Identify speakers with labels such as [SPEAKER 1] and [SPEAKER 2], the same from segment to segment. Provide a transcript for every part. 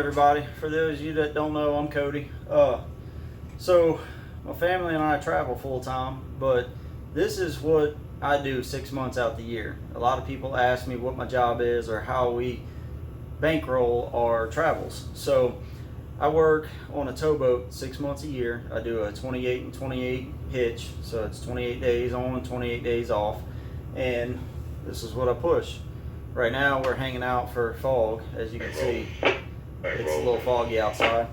[SPEAKER 1] everybody. For those of you that don't know, I'm Cody. So my family and I travel full time, but this is what I do 6 months out the year. A lot of people ask me what my job is or how we bankroll our travels. So I work on a towboat 6 months a year. I do a 28 and 28 hitch, so it's 28 days on, 28 days off, and this is what I push. Right now we're hanging out for fog, as you can see. It's a little foggy outside.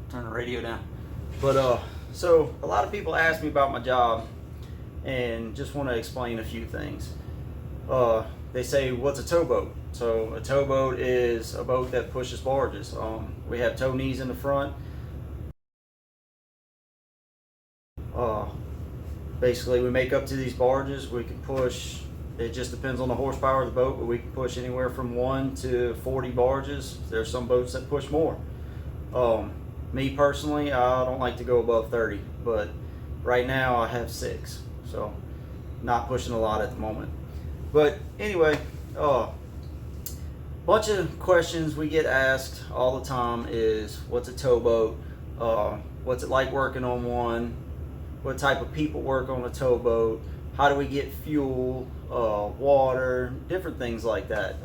[SPEAKER 1] Turn the radio down. But so a lot of people ask me about my job and just want to explain a few things. They say, what's a towboat? So a towboat is a boat that pushes barges. We have tow knees in the front. Basically we make up to these barges. We can push, it just depends on the horsepower of the boat, but we can push anywhere from 1 to 40 barges. There's some boats that push more. Me personally, I don't like to go above 30, but right now I have 6, so not pushing a lot at the moment. But anyway, bunch of questions we get asked all the time is, what's a towboat? What's it like working on one? What type of people work on a towboat? How do we get fuel, water, different things like that.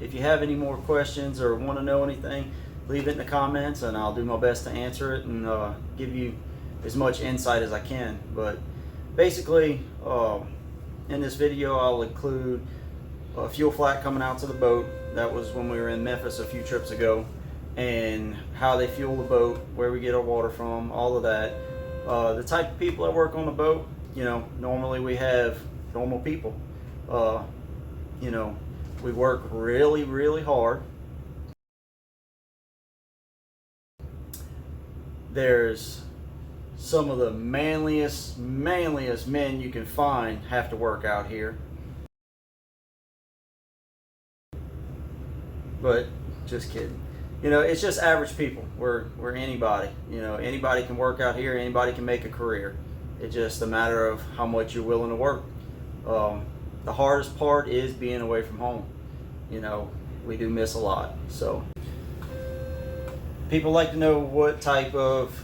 [SPEAKER 1] If you have any more questions or want to know anything, leave it in the comments and I'll do my best to answer it and give you as much insight as I can. But basically, in this video I'll include a fuel flat coming out to the boat. That was when we were in Memphis a few trips ago, and how they fuel the boat, where we get our water from, all of that. The type of people that work on the boat, you know, normally we have normal people. You know, we work really, really hard. There's some of the manliest men you can find have to work out here. But just kidding. You know, it's just average people. We're anybody. You know, anybody can work out here. Anybody can make a career. It's just a matter of how much you're willing to work. The hardest part is being away from home. You know, we do miss a lot. So people like to know what type of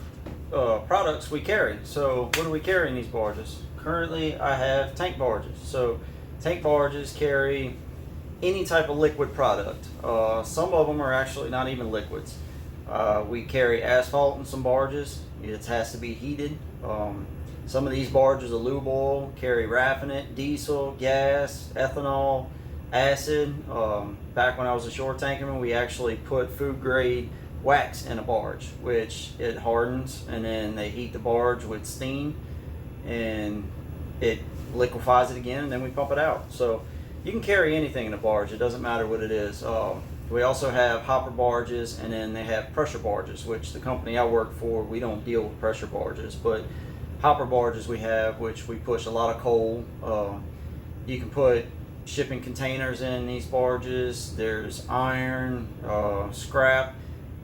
[SPEAKER 1] products we carry. So what do we carry in these barges? Currently I have tank barges. So tank barges carry any type of liquid product. Some of them are actually not even liquids. We carry asphalt in some barges. It has to be heated. Some of these barges are lube oil, carry raffinate, diesel, gas, ethanol, acid. Back when I was a shore tankerman, we actually put food grade wax in a barge, which it hardens, and then they heat the barge with steam and it liquefies it again, and then we pump it out. So you can carry anything in a barge, it doesn't matter what it is. We also have hopper barges, and then they have pressure barges, which the company I work for, we don't deal with pressure barges, but hopper barges we have, which we push a lot of coal. You can put shipping containers in these barges. There's iron, scrap.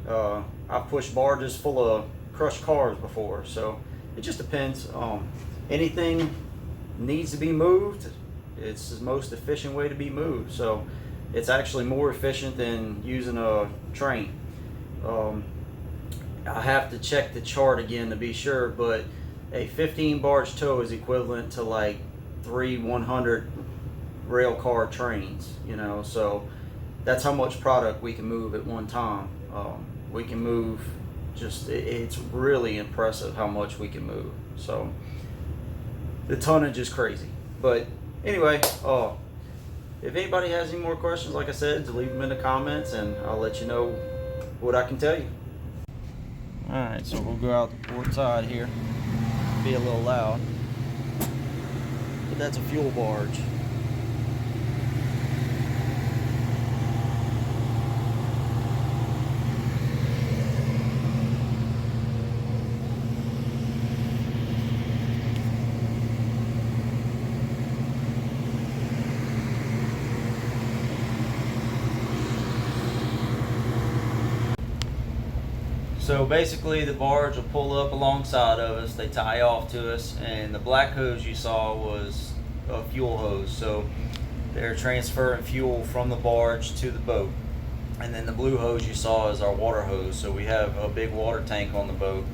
[SPEAKER 1] I've pushed barges full of crushed cars before, so it just depends. Anything needs to be moved, it's the most efficient way to be moved. So it's actually more efficient than using a train. I have to check the chart again to be sure, but a 15 barge tow is equivalent to like 3 100 rail car trains, you know. So that's how much product we can move at one time. We can move just, it's really impressive how much we can move. So the tonnage is crazy. But anyway, if anybody has any more questions, like I said, to leave them in the comments and I'll let you know what I can tell you. Alright, so we'll go out the port side here. Be a little loud, but that's a fuel barge. So basically the barge will pull up alongside of us, they tie off to us, and the black hose you saw was a fuel hose. So they're transferring fuel from the barge to the boat. And then the blue hose you saw is our water hose. So we have a big water tank on the boat,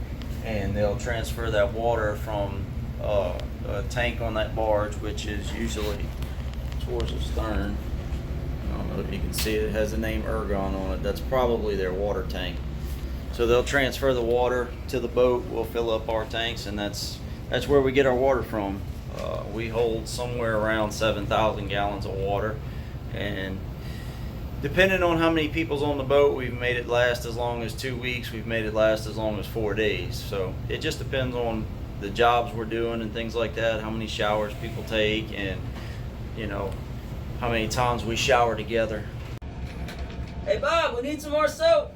[SPEAKER 1] and they'll transfer that water from a tank on that barge, which is usually towards the stern. I don't know if you can see it. It has the name Ergon on it. That's probably their water tank. So they'll transfer the water to the boat. We'll fill up our tanks, and that's where we get our water from. We hold somewhere around 7,000 gallons of water, and depending on how many people's on the boat, we've made it last as long as 2 weeks. We've made it last as long as 4 days. So it just depends on the jobs we're doing and things like that, how many showers people take, and how many times we shower together. Hey Bob, we need some more soap.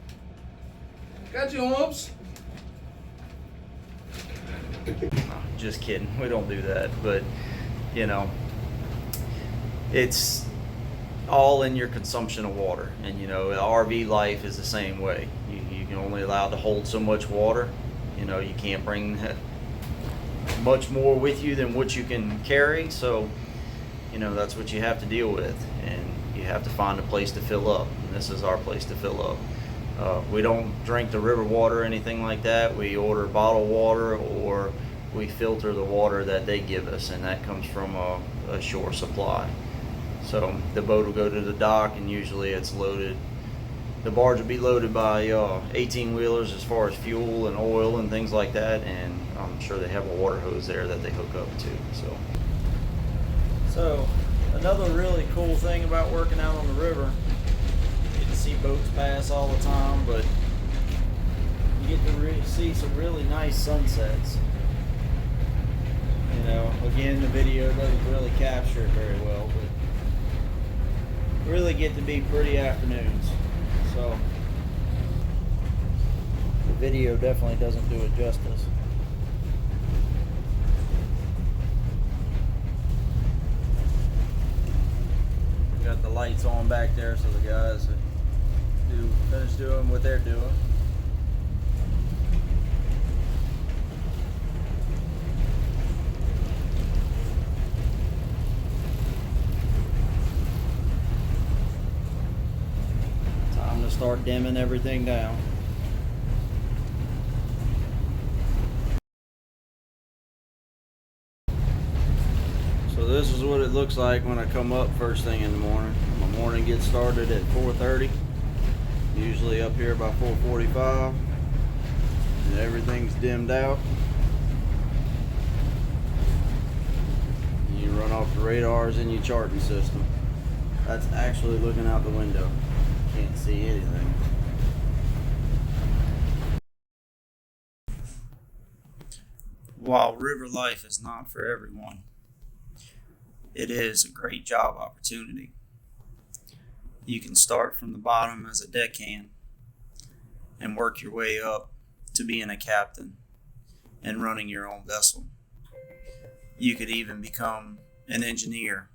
[SPEAKER 2] Got you, Holmes.
[SPEAKER 1] Just kidding. We don't do that, but it's all in your consumption of water. And RV life is the same way. You can only allow to hold so much water. You can't bring much more with you than what you can carry. So that's what you have to deal with, and you have to find a place to fill up, and this is our place to fill up. We don't drink the river water or anything like that. We order bottled water, or we filter the water that they give us, and that comes from a shore supply. So the boat will go to the dock, and usually it's loaded. The barge will be loaded by 18-wheelers as far as fuel and oil and things like that, and I'm sure they have a water hose there that they hook up to. So another really cool thing about working out on the river, you get to see boats pass all the time, but you get to see some really nice sunsets. Again, the video doesn't really capture it very well, but really get to be pretty afternoons. So the video definitely doesn't do it justice. We got the lights on back there so the guys finish doing what they're doing. Start dimming everything down. So this is what it looks like when I come up first thing in the morning. My morning gets started at 4:30. Usually up here by 4:45. And everything's dimmed out. You run off the radars in your charting system. That's actually looking out the window. Can't see anything. While river life is not for everyone, it is a great job opportunity. You can start from the bottom as a deckhand and work your way up to being a captain and running your own vessel. You could even become an engineer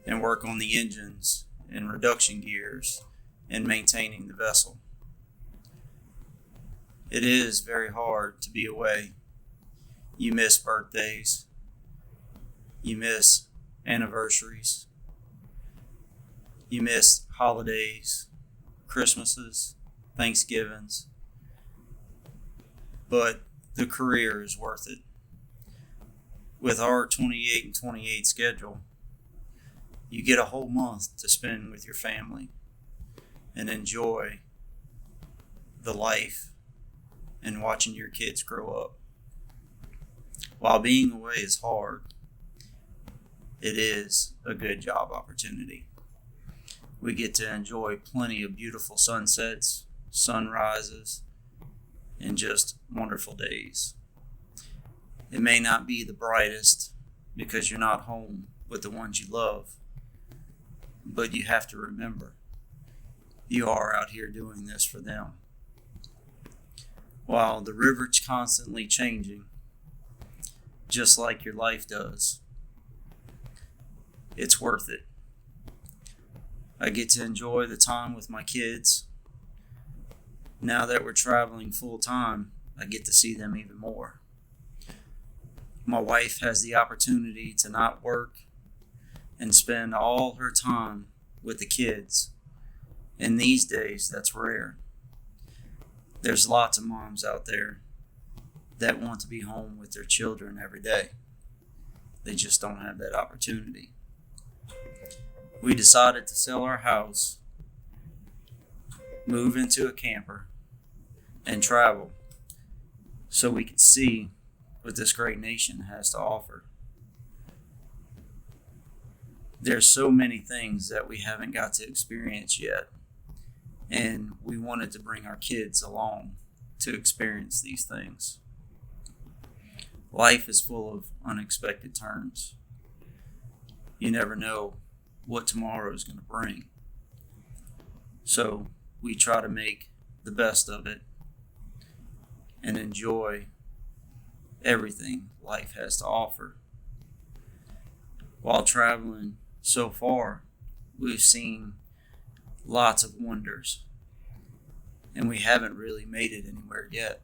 [SPEAKER 1] and work on the engines and reduction gears and maintaining the vessel. It is very hard to be away. You miss birthdays, you miss anniversaries, you miss holidays, Christmases, Thanksgivings, but the career is worth it. With our 28 and 28 schedule, you get a whole month to spend with your family and enjoy the life and watching your kids grow up. While being away is hard, it is a good job opportunity. We get to enjoy plenty of beautiful sunsets, sunrises, and just wonderful days. It may not be the brightest because you're not home with the ones you love, but you have to remember, you are out here doing this for them. While the river's constantly changing, just like your life does, it's worth it. I get to enjoy the time with my kids. Now that we're traveling full time, I get to see them even more. My wife has the opportunity to not work and spend all her time with the kids In these days, that's rare. There's lots of moms out there that want to be home with their children every day. They just don't have that opportunity. We decided to sell our house, move into a camper, and travel so we could see what this great nation has to offer. There's so many things that we haven't got to experience yet, and we wanted to bring our kids along to experience these things. Life is full of unexpected turns. You never know what tomorrow is going to bring. So we try to make the best of it and enjoy everything life has to offer. While traveling so far, we've seen lots of wonders, and we haven't really made it anywhere yet.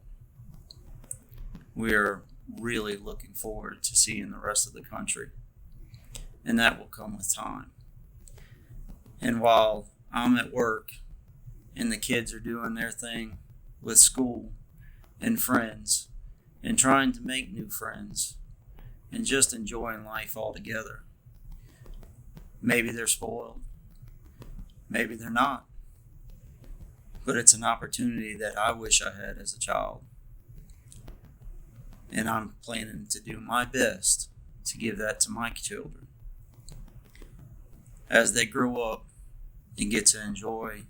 [SPEAKER 1] We're really looking forward to seeing the rest of the country, and that will come with time. And while I'm at work and the kids are doing their thing with school and friends and trying to make new friends and just enjoying life altogether, maybe they're spoiled, maybe they're not, but it's an opportunity that I wish I had as a child. And I'm planning to do my best to give that to my children. As they grow up and get to enjoy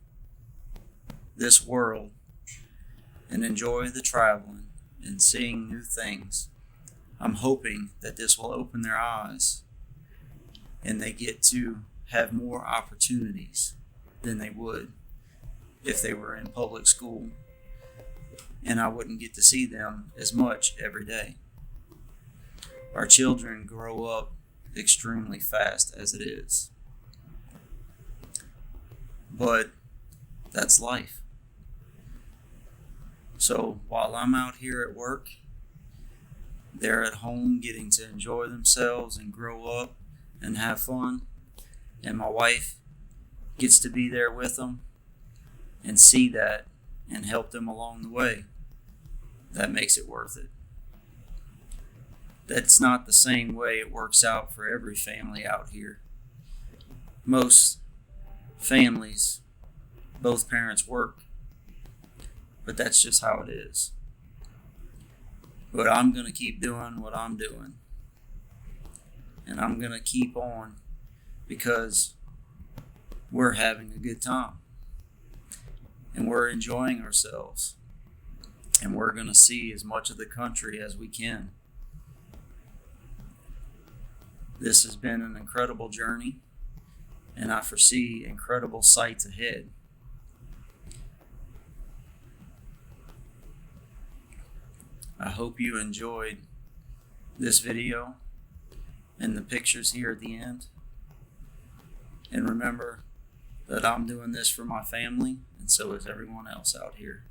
[SPEAKER 1] this world and enjoy the traveling and seeing new things, I'm hoping that this will open their eyes and they get to have more opportunities than they would if they were in public school, and I wouldn't get to see them as much every day. Our children grow up extremely fast as it is. But that's life. So while I'm out here at work, they're at home getting to enjoy themselves and grow up and have fun, and my wife gets to be there with them and see that and help them along the way. That makes it worth it. That's not the same way it works out for every family out here. Most families, both parents work, but that's just how it is. But I'm going to keep doing what I'm doing, and I'm going to keep on because we're having a good time and we're enjoying ourselves, and we're going to see as much of the country as we can. This has been an incredible journey, and I foresee incredible sights ahead. I hope you enjoyed this video and the pictures here at the end. And remember that I'm doing this for my family, and so is everyone else out here.